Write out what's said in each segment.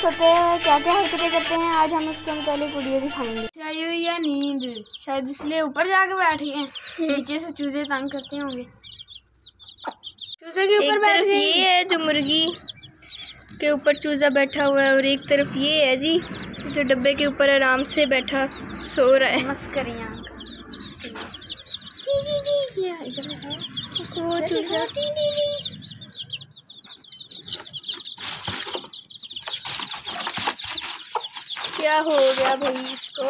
सोते हैं क्या क्या हरकतें करते हैं, आज हम उसके मुतालिक वीडियो दिखाएंगे। आई हुई है नींद, शायद इसलिए ऊपर जाके बैठ गए हैं, नीचे से चूजे तंग करते होंगे। चूजे के ऊपर बैठ गए। ये है जो मुर्गी के ऊपर चूजा बैठा हुआ है और एक तरफ ये है जी जो डब्बे के ऊपर आराम से बैठा सो रहा है। मस्करियाँ वो चूजा क्या हो गया भाई इसको?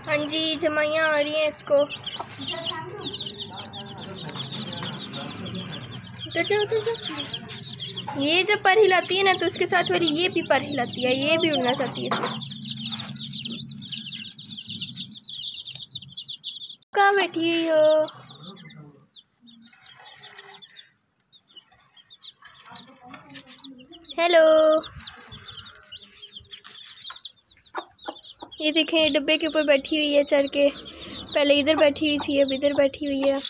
हाँ जी, जमाइयाँ आ रही हैं इसको। ये जब पर हिलाती है ना तो उसके साथ वाली ये भी पर हिलाती है, ये भी उड़ना चाहती है। कहाँ बैठी हो? हेलो, ये देखें डब्बे के ऊपर बैठी हुई है चढ़ के। पहले इधर बैठी हुई थी, अब इधर बैठी हुई है।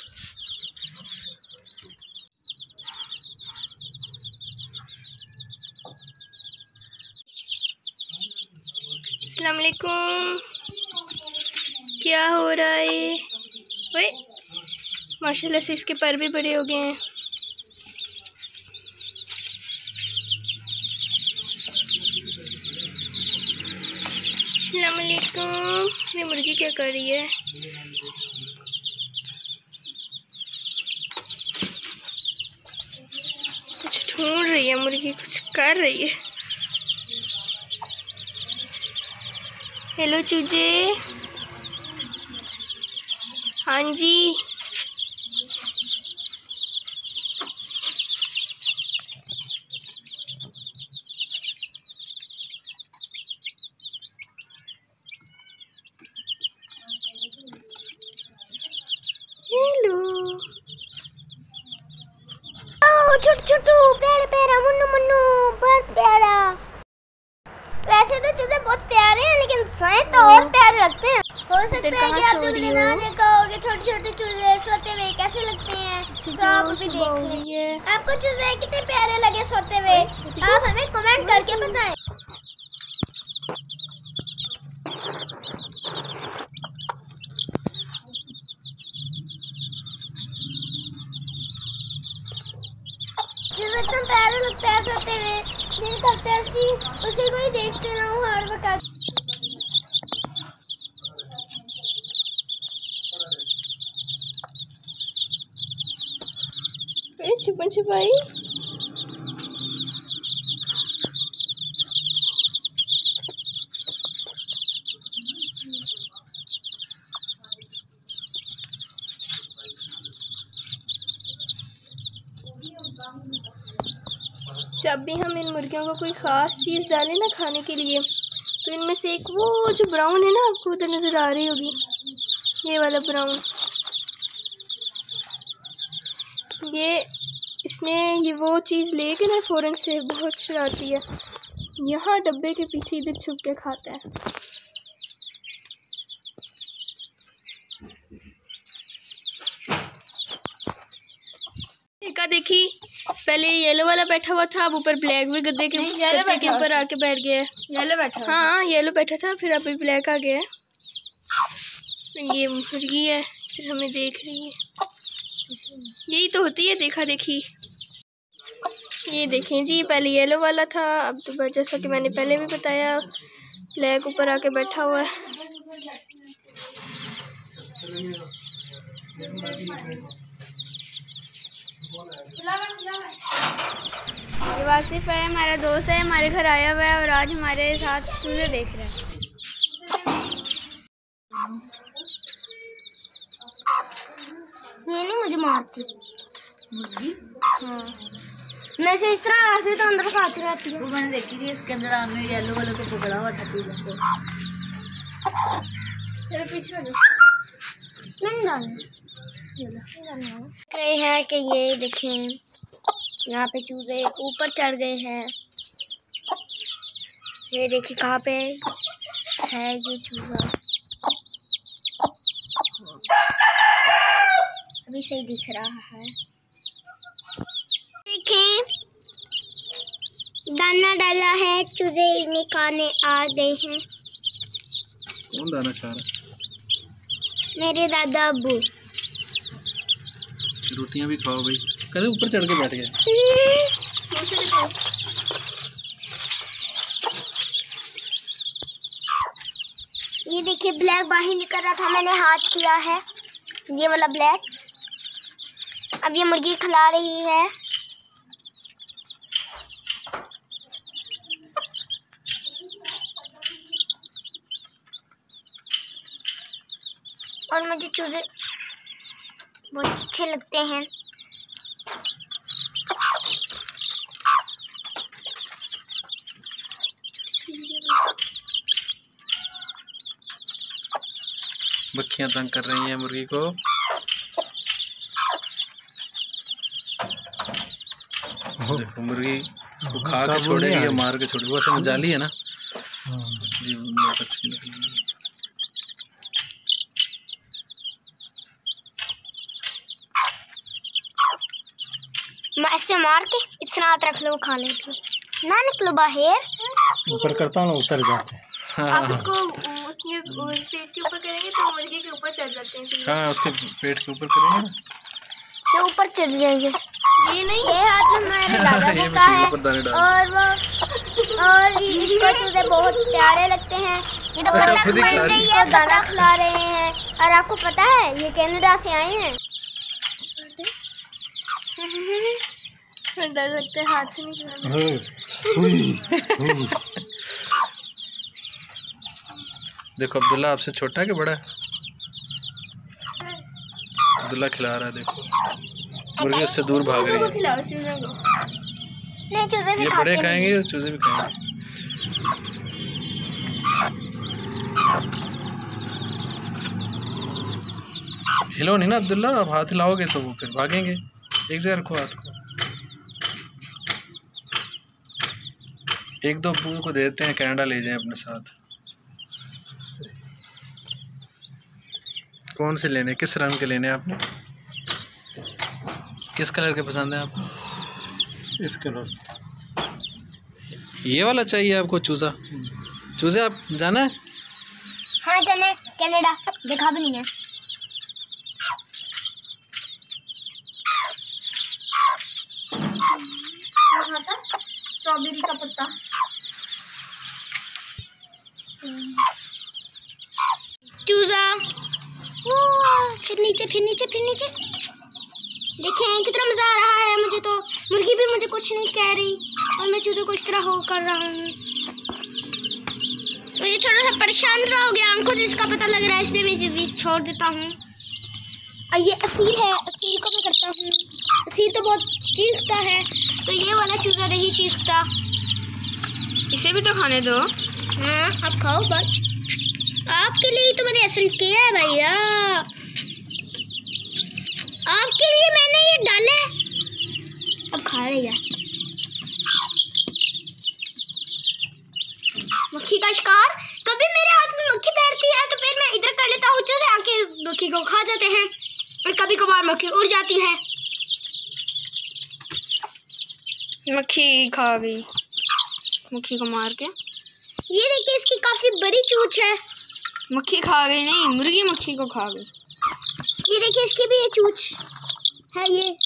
अस्सलाम वालेकुम, क्या हो रहा है? वे माशाल्लाह से इसके पर भी बड़े हो गए हैं। अस्सलाम वालेकुम, ये मुर्गी क्या कर रही है? कुछ ढूंढ रही है मुर्गी, कुछ कर रही है। हेलो चूजे। हाँ जी, हेलो। छोटू छोटू प्यारे प्यारा मुन्नू मुन्नू बहुत प्यारा। वैसे तो चूजे बहुत प्यारे हैं लेकिन सोए तो और प्यारे लगते हैं। हो सकता है कि आपने वीडियो ना देखा होगा छोटे छोटे चूजे सोते हुए कैसे लगते हैं, तो आप भी देख लीजिए। आपको चूजे कितने प्यारे लगे सोते हुए, आप हमें कमेंट करके बताएं। चूजे एकदम प्यारे लगते हैं सोते हुए, दिल करते हैं उसी को ही देखते रहूं हर वक्त। छुपन छुपाई जब भी हम इन मुर्गियों को कोई ख़ास चीज़ डालें ना खाने के लिए, तो इनमें से एक वो जो ब्राउन है ना, आपको उधर नज़र आ रही होगी, ये वाला ब्राउन, ये वो चीज़ लेके ना फ़ौरन से बहुत शरारती है, यहाँ डब्बे के पीछे इधर छुप के खाता है। देखी पहले येलो वाला बैठा हुआ था, अब ऊपर ब्लैक भी गद्दे के ऊपर आके बैठ गया है। येलो बैठा, हाँ येलो बैठा था, फिर अभी ब्लैक आ गया है। ये मुर्गी है, फिर हमें देख रही है, यही तो होती है देखा देखी। ये देखें जी, पहले येलो वाला था, अब तो जैसा कि मैंने पहले भी बताया ब्लैक ऊपर आके बैठा हुआ है। ये वासिफ है, हमारा दोस्त है, हमारे घर आया हुआ है और आज हमारे साथ चूजे देख रहे हैं। ये नहीं मुझे मारती मुर्गी, हाँ मैं से इस तरह आती तो अंदर खाती रहती है। वो मैंने देखी थी, इसके अंदर आपने येलो वाले को पकड़ा हुआ था चूजे को। चलो पीछे हो जाओ। देख रहे हैं कि ये देखें यहाँ पे चूजे ऊपर चढ़ गए हैं। ये देखिए कहाँ पे है ये चूजा। अभी सही दिख रहा है। देखें दाना डाला है, चूजे इन्हें खाने आ गए हैं। कौन दाना खा रहा है? मेरे दादा अब्बू। रोटियां भी खाओ भाई। कैसे ऊपर चढ़ के बैठ गए? ये देखिए ब्लैक बाहर निकल रहा था, मैंने हाथ किया है ये वाला ब्लैक। अब ये मुर्गी खिला रही है। और मुझे चूजे बहुत अच्छे लगते हैं। मक्खियां तंग कर रही हैं मुर्गी को। देखो मुर्गी इसको खा के छोड़ेगी या मार के छोड़ेगी। वैसे में जाली है ना, इसलिए बच के निकलेगी। ऐसे मार के इतना हाथ रख लो, खा लेते ना। निकलो बाहर, ऊपर करता हूँ उतर जाते हैं। आप उसको उसके पेट के ऊपर करेंगे तो मुर्गी के ऊपर चढ़ जाते हैं। हाँ उसके पेट के ऊपर करेंगे ना, ये ऊपर चढ़ जाएंगे। ये नहीं, ये हाथ में मेरे दादा ने कहा है। और इनको चूजे बहुत प्यारे लगते हैं। ये तो दाना खिला रहे हैं। और आपको पता है ये कनाडा से आए हैं। डर लगता है हाथ से नहीं। देखो अब्दुल्ला आपसे छोटा है कि बड़ा है? अब्दुल्ला खिला रहा है। देखो मुर्गी उससे दूर भाग रही है। नहीं चूजे भी ये बड़े खाएंगे, चूजे भी खाएंगे। हिलो नहीं ना अब्दुल्ला, आप हाथ हिलाओगे तो वो फिर भागेंगे। एक जगह रखो हाथ को। एक दो अब्बू को देते हैं, कनाडा ले जाएं अपने साथ। कौन से लेने, किस रंग के लेने आपने? किस कलर के पसंद है आपको? इस कलर। ये वाला चाहिए आपको चूजा? चूजे आप जाना है? हाँ जाना है कनाडा, देखा भी नहीं है। स्ट्रॉबेरी का पत्ता। चूजा फिर नीचे, फिर नीचे, फिर नीचे। देखें कितना मजा आ रहा है मुझे तो। मुर्गी भी मुझे कुछ नहीं कह रही और मैं चूजे को इस तरह हो कर रहा हूँ। मुझे थोड़ा सा परेशान सा हो गया, आंखों से इसका पता लग रहा है, इसलिए मैं इसे भी छोड़ देता हूँ। और ये असील है, असील को मैं करता हूँ। असील तो बहुत चीखता है, तो ये वाला चूजा नहीं चीखता। इसे भी तो खाने दो। हाँ आप खाओ बस, आपके लिए तो मैंने असल किया है भैया। आपके लिए मैंने ये डाले, अब खा रही है। मक्खी का शिकार। कभी मेरे हाथ में मक्खी बैठती है तो फिर मैं इधर कर लेता हूँ, चूजे आके मक्खी को खा जाते हैं। और कभी कभार मक्खी उड़ जाती है। मक्खी खा गई, मक्खी को मार के। ये देखिए इसकी काफी बड़ी चोंच है। मक्खी खा गई नहीं, मुर्गी मक्खी को खा गई। ये देखिए इसकी भी ये चोंच है। ये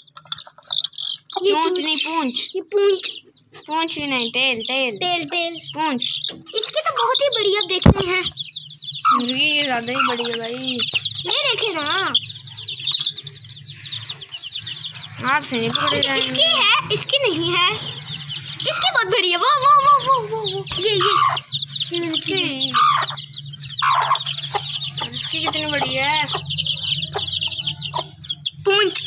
चोंच नहीं, पूंछ। ये पूंछ, पूंछ भी नहीं, टेल टेल टेल टेल पूंछ। इसकी तो बहुत ही बढ़िया देखते हैं। मुर्गी की ज्यादा ही बड़ी है भाई। ये देखे ना, आपसे नहीं पकड़े जाएंगे। इसकी है, इसकी नहीं है। इसकी बहुत बड़ी है। वो ये इसकी कितनी बड़ी है। पूंछ